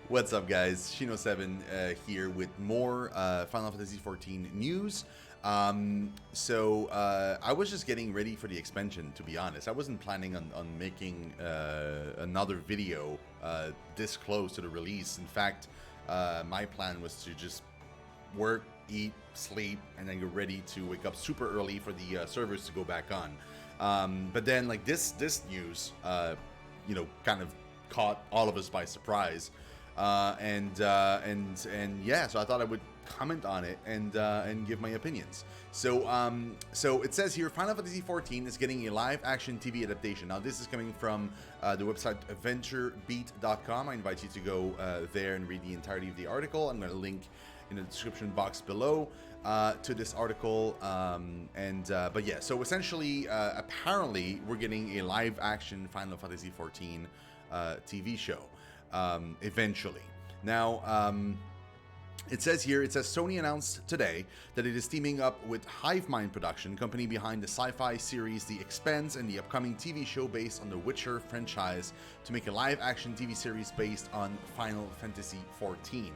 What's up, guys? ShinoSeven here with more Final Fantasy XIV news. I was just getting ready for the expansion, to be honest. I wasn't planning on making another video this close to the release. In fact, my plan was to just work, eat, sleep, and then get ready to wake up super early for the servers to go back on. But then, like, this news, kind of caught all of us by surprise. And yeah, so I thought I would comment on it and give my opinions. So it says here, Final Fantasy XIV is getting a live-action TV adaptation. Now, this is coming from the website AdventureBeat.com. I invite you to go there and read the entirety of the article. I'm going to link in the description box below to this article. But yeah, so essentially, apparently, we're getting a live-action Final Fantasy XIV TV show. Eventually. Now, it says Sony announced today that it is teaming up with Hivemind Production, company behind the sci-fi series The Expanse and the upcoming TV show based on the Witcher franchise, to make a live-action TV series based on Final Fantasy XIV.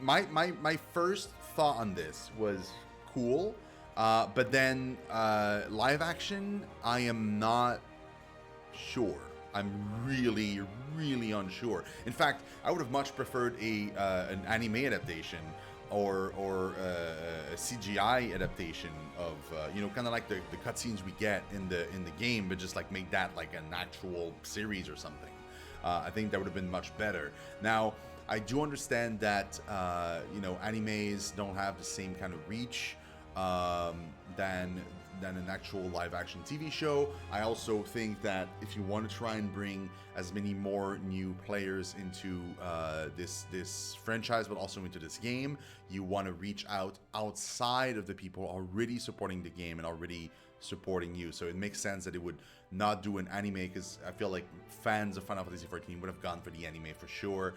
My first thought on this was cool, but then live action, I am not sure. I'm really unsure. In fact, I would have much preferred an anime adaptation or a CGI adaptation of kind of like the cutscenes we get in the game, but just like make that like an actual series or something. I think that would have been much better. Now, I do understand that animes don't have the same kind of reach than an actual live-action TV show. I also think that if you want to try and bring as many more new players into this franchise, but also into this game, you want to reach out outside of the people already supporting the game and already supporting you. So it makes sense that it would not do an anime, because I feel like fans of Final Fantasy XIV would have gone for the anime for sure.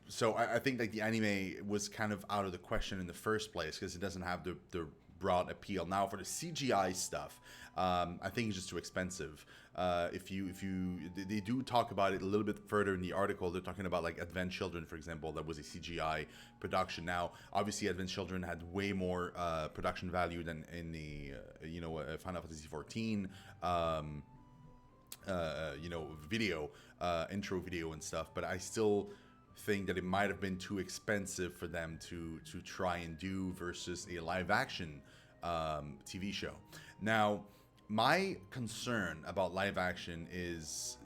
So I think like the anime was kind of out of the question in the first place, because it doesn't have the broad appeal. Now, for the CGI stuff, I think it's just too expensive. They do talk about it a little bit further in the article. They're talking about like Advent Children, for example, that was a CGI production. Now, obviously, Advent Children had way more production value than in the Final Fantasy XIV. Video, intro video and stuff, but I still think that it might have been too expensive for them to try and do versus a live action TV show. Now, my concern about live action is,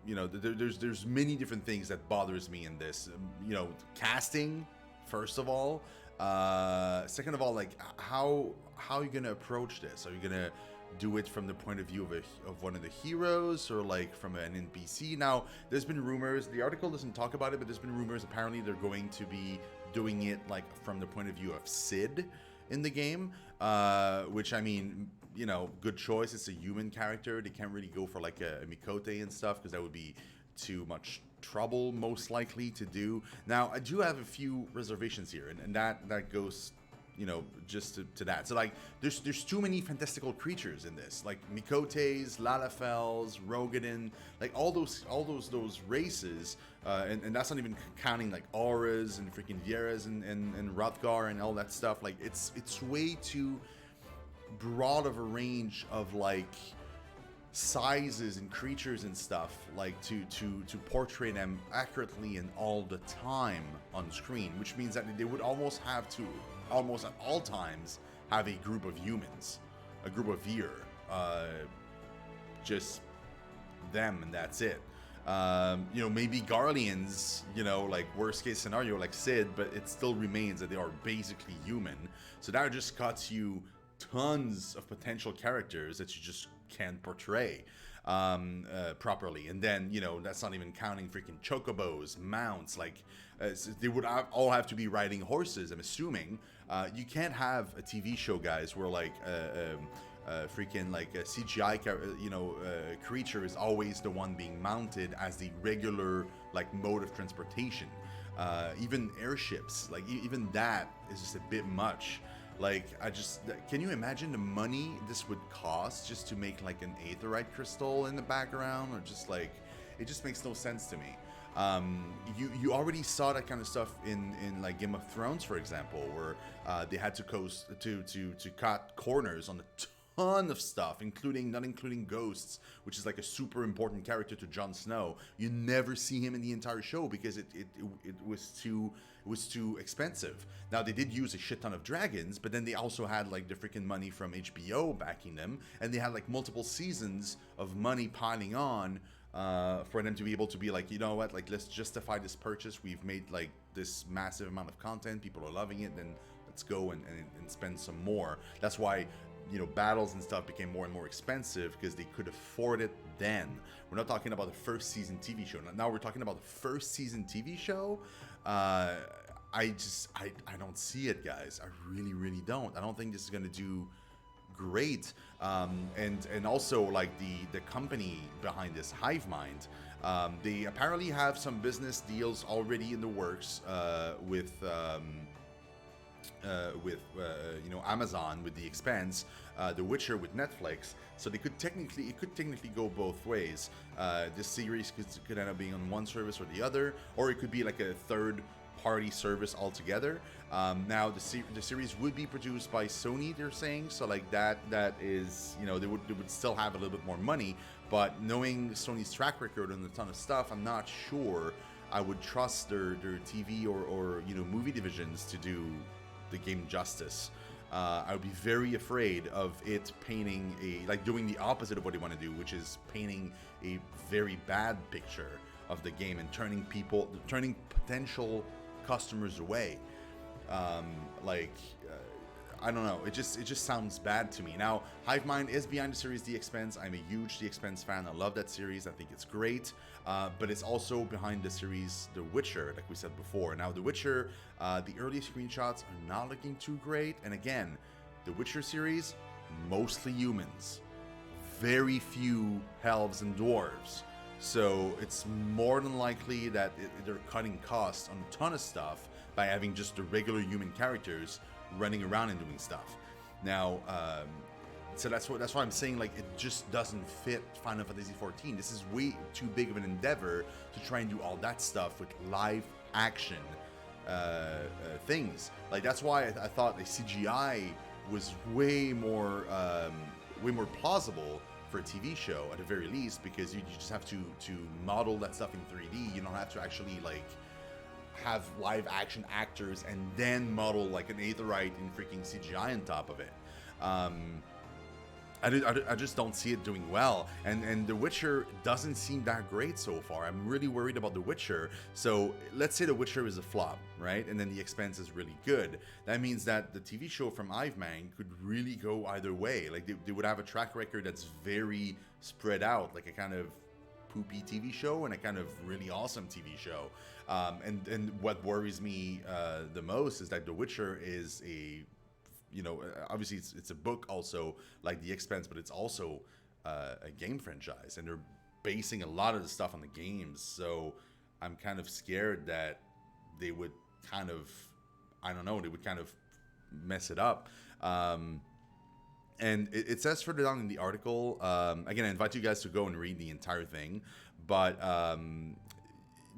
there's many different things that bothers me in this. Casting, first of all. Second of all, like how are you gonna approach this? Are you gonna do it from the point of view of one of the heroes, or like from an NPC? Now, there's been rumors, the article doesn't talk about it, but there's been rumors apparently they're going to be doing it like from the point of view of Sid in the game, which, I mean, good choice. It's a human character. They can't really go for like a Mikote and stuff, because that would be too much trouble, most likely, to do. Now, I do have a few reservations here, and that goes just to that. So like, there's too many fantastical creatures in this, like Mikotes, Lalafels, Rogadin, like all those races, and that's not even counting like auras and freaking Vieras and Rothgar and all that stuff. Like, it's way too broad of a range of like sizes and creatures and stuff, like to portray them accurately and all the time on screen, which means that they would almost have to almost at all times have a group of humans, a group of Veer, just them, and that's it. Maybe Garleans, like worst case scenario, like Sid, but it still remains that they are basically human. So that just cuts you tons of potential characters that you just can't portray properly. And then, that's not even counting freaking chocobos, mounts, like they would all have to be riding horses, I'm assuming. You can't have a TV show, guys, where like freaking like a CGI creature is always the one being mounted as the regular like mode of transportation. Even airships, like even that is just a bit much. Like, can you imagine the money this would cost just to make like an aetheryte crystal in the background, or just like, it just makes no sense to me. You already saw that kind of stuff in like Game of Thrones, for example, where they had to cut corners on a ton of stuff, not including ghosts, which is like a super important character to Jon Snow. You never see him in the entire show because it was too expensive. Now, they did use a shit ton of dragons, but then they also had like the freaking money from HBO backing them, and they had like multiple seasons of money piling on for them to be able to be like, you know what, like, let's justify this purchase. We've made like this massive amount of content, people are loving it, then let's go and spend some more. That's why, you know, battles and stuff became more and more expensive, because they could afford it then. We're not talking about the first season TV show. Now we're talking about the first season TV show. I don't see it, guys. I really don't. I don't think this is gonna do great. And also, like, the company behind this, Hive Mind, they apparently have some business deals already in the works with you know, Amazon with The Expanse, The Witcher with Netflix. So it could technically go both ways. This series could end up being on one service or the other, or it could be like a third party service altogether. Now the series would be produced by Sony, they're saying, so like that is, you know, they would still have a little bit more money, but knowing Sony's track record on a ton of stuff, I'm not sure I would trust their TV or you know, movie divisions to do the game justice. I would be very afraid of it painting doing the opposite of what they want to do, which is painting a very bad picture of the game and turning potential customers away. I don't know. It just sounds bad to me. Now, Hive Mind is behind the series The Expanse. I'm a huge The Expanse fan. I love that series. I think it's great. But it's also behind the series The Witcher, like we said before. Now, The Witcher, the early screenshots are not looking too great. And again, The Witcher series, mostly humans. Very few elves and dwarves. So it's more than likely that they're cutting costs on a ton of stuff by having just the regular human characters running around and doing stuff. Now, so that's why I'm saying, like, it just doesn't fit Final Fantasy XIV. This is way too big of an endeavor to try and do all that stuff with live action things. Like, that's why I thought the CGI was way more plausible for a TV show at the very least, because you just have to model that stuff in 3D. You don't have to actually like have live action actors and then model like an aetheryte in freaking CGI on top of it. I just don't see it doing well, and The Witcher doesn't seem that great so far. I'm really worried about The Witcher. So let's say The Witcher is a flop, right? And then The Expanse is really good. That means that the TV show from Hive Mind could really go either way. Like they would have a track record that's very spread out, like a kind of poopy TV show and a kind of really awesome TV show. And what worries me the most is that The Witcher is a, you know, obviously it's a book also like The Expanse, but it's also a game franchise, and they're basing a lot of the stuff on the games. So I'm kind of scared that they would kind of, I don't know, they would kind of mess it up. And it says further down in the article, again, I invite you guys to go and read the entire thing, but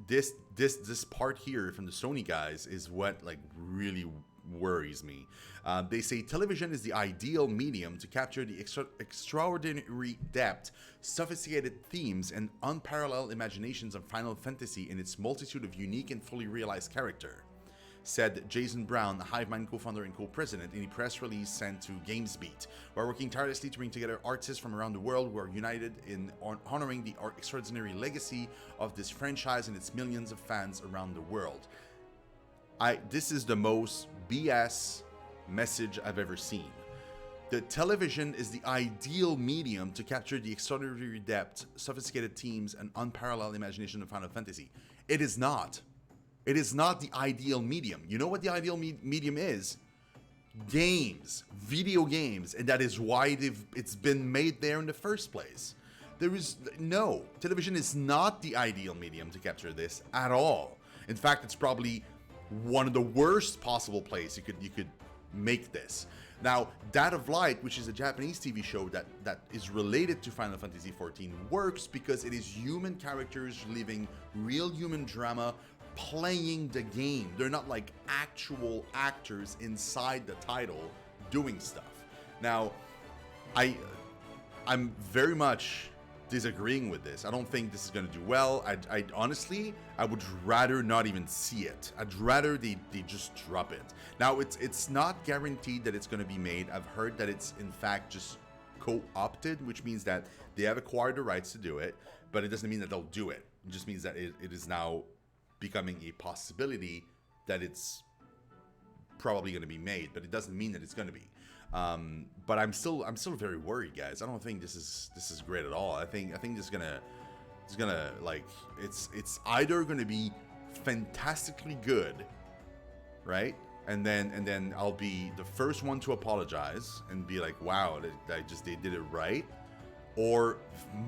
this part here from the Sony guys is what like really worries me. They say television is the ideal medium to capture the extraordinary depth, sophisticated themes, and unparalleled imaginations of Final Fantasy in its multitude of unique and fully realized character, said Jason Brown, Hive Mind co-founder and co-president, in a press release sent to GamesBeat. We're working tirelessly to bring together artists from around the world who are united in honoring the extraordinary legacy of this franchise and its millions of fans around the world. This is the most BS message I've ever seen. The television is the ideal medium to capture the extraordinary depth, sophisticated themes, and unparalleled imagination of Final Fantasy. It is not. It is not the ideal medium. You know what the ideal medium is? Games, video games, and that is why it's been made there in the first place. Television is not the ideal medium to capture this at all. In fact, it's probably one of the worst possible place you could make this. Now, Dad of Light, which is a Japanese TV show that is related to Final Fantasy XIV, works because it is human characters living real human drama, playing the game. They're not like actual actors inside the title doing stuff. Now, I'm very much disagreeing with this. I don't think this is going to do well. I honestly, I would rather not even see it. I'd rather they just drop it. Now, it's not guaranteed that it's going to be made. I've heard that it's in fact just co-opted, which means that they have acquired the rights to do it, but it doesn't mean that they'll do it. It just means that it is now becoming a possibility that it's probably going to be made, but it doesn't mean that it's going to be. But I'm still very worried, guys. I don't think this is great at all. I think this is gonna like it's either gonna be fantastically good, right? And then I'll be the first one to apologize and be like, wow, they did it right. Or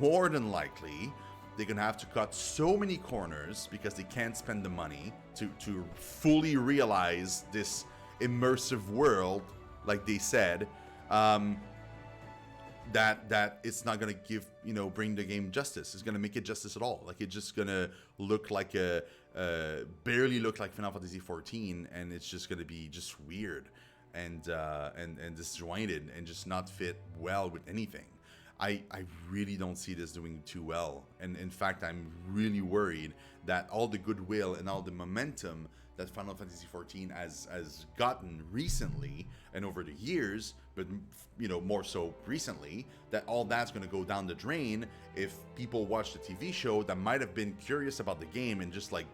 more than likely, they're gonna have to cut so many corners because they can't spend the money to fully realize this immersive world, like they said, that it's not gonna bring the game justice. It's gonna make it justice at all. Like, it's just gonna look like barely look like Final Fantasy XIV, and it's just gonna be just weird and disjointed and just not fit well with anything. I really don't see this doing too well, and in fact, I'm really worried that all the goodwill and all the momentum that Final Fantasy XIV has gotten recently and over the years, but more so recently, that all that's going to go down the drain if people watch the TV show that might have been curious about the game and just like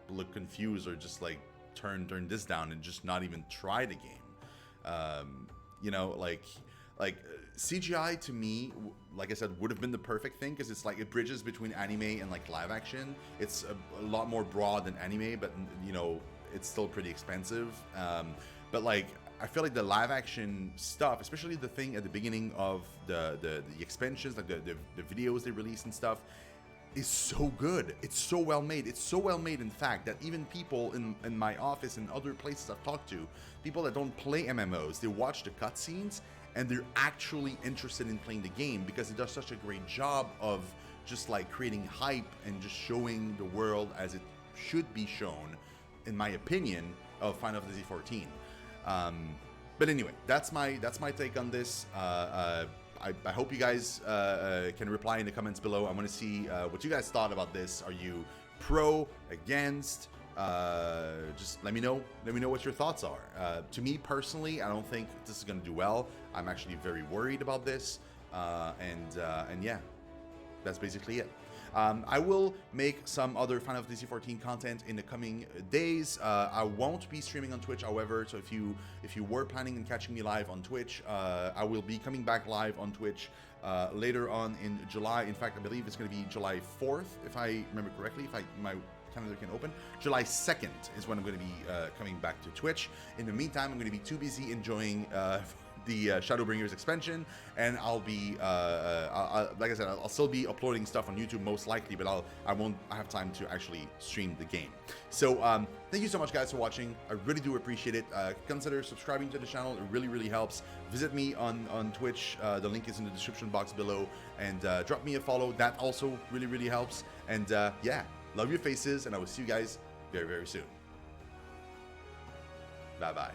look confused, or just like turn this down and just not even try the game. Like CGI to me, like I said, would have been the perfect thing, because it's like it bridges between anime and like live action. It's a lot more broad than anime, but it's still pretty expensive. But like, I feel like the live action stuff, especially the thing at the beginning of the expansions, like the videos they release and stuff, is so good. It's so well made. It's so well made, in fact, that even people in my office and other places I've talked to, people that don't play MMOs, they watch the cutscenes and they're actually interested in playing the game, because it does such a great job of just like creating hype and just showing the world as it should be shown, in my opinion, of Final Fantasy XIV. But anyway, that's my take on this. I hope you guys can reply in the comments below. I want to see what you guys thought about this. Are you pro, against? Just let me know what your thoughts are. To me personally, I don't think this is going to do well. I'm actually very worried about this, and yeah, that's basically it. I will make some other Final Fantasy XIV content in the coming days. I won't be streaming on Twitch, however, so if you were planning on catching me live on Twitch, I will be coming back live on Twitch later on in July. In fact, I believe it's going to be July 4th, if I remember correctly, my calendar can open. July 2nd is when I'm going to be coming back to Twitch. In the meantime, I'm going to be too busy enjoying the Shadowbringers expansion, and I'll be like I said, I'll still be uploading stuff on YouTube most likely, but I won't have time to actually stream the game. So thank you so much, guys, for watching. I really do appreciate it. Consider subscribing to the channel. It really helps. Visit me on Twitch. The link is in the description box below, and drop me a follow. That also really helps. And yeah, love your faces, and I will see you guys very soon. Bye bye.